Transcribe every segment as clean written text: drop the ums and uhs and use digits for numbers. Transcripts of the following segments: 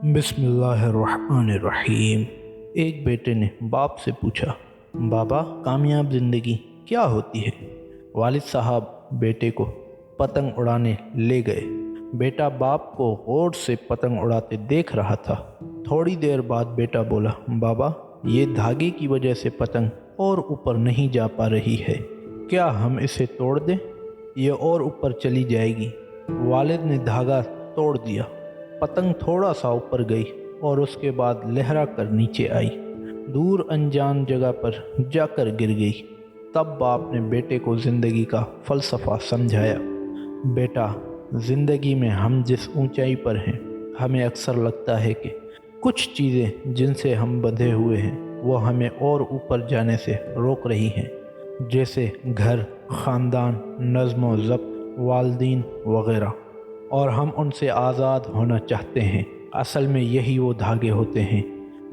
बिस्मिल्लाहिर्रहमानिर्रहीम। एक बेटे ने बाप से पूछा, बाबा कामयाब ज़िंदगी क्या होती है? वालिद साहब बेटे को पतंग उड़ाने ले गए। बेटा बाप को गौर से पतंग उड़ाते देख रहा था। थोड़ी देर बाद बेटा बोला, बाबा ये धागे की वजह से पतंग और ऊपर नहीं जा पा रही है, क्या हम इसे तोड़ दें? ये और ऊपर चली जाएगी। वालिद ने धागा तोड़ दिया। पतंग थोड़ा सा ऊपर गई और उसके बाद लहरा कर नीचे आई, दूर अनजान जगह पर जाकर गिर गई। तब बाप ने बेटे को ज़िंदगी का फ़लसफ़ा समझाया। बेटा, ज़िंदगी में हम जिस ऊंचाई पर हैं, हमें अक्सर लगता है कि कुछ चीज़ें जिनसे हम बंधे हुए हैं वो हमें और ऊपर जाने से रोक रही हैं, जैसे घर, ख़ानदान, नज़्म व ज़ब्त, वालिदैन वग़ैरह, और हम उनसे आज़ाद होना चाहते हैं। असल में यही वो धागे होते हैं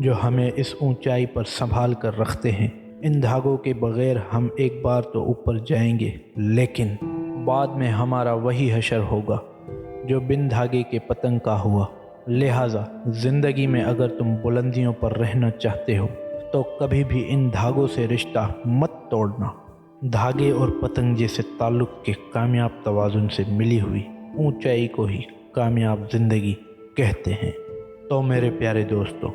जो हमें इस ऊंचाई पर संभाल कर रखते हैं। इन धागों के बग़ैर हम एक बार तो ऊपर जाएंगे, लेकिन बाद में हमारा वही हशर होगा जो बिन धागे के पतंग का हुआ। लिहाजा ज़िंदगी में अगर तुम बुलंदियों पर रहना चाहते हो तो कभी भी इन धागों से रिश्ता मत तोड़ना। धागे और पतंग जैसे ताल्लुक़ के कामयाब तवाज़ुन से मिली हुई ऊंचाई को ही कामयाब ज़िंदगी कहते हैं। तो मेरे प्यारे दोस्तों,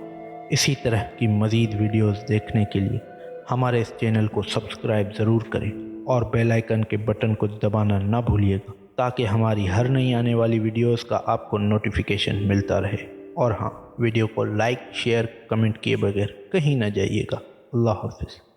इसी तरह की मज़ीद वीडियोस देखने के लिए हमारे इस चैनल को सब्सक्राइब ज़रूर करें और बेल आइकन के बटन को दबाना ना भूलिएगा, ताकि हमारी हर नई आने वाली वीडियोस का आपको नोटिफिकेशन मिलता रहे। और हाँ, वीडियो को लाइक, शेयर, कमेंट किए बगैर कहीं ना जाइएगा। अल्लाह हाफ़िज़।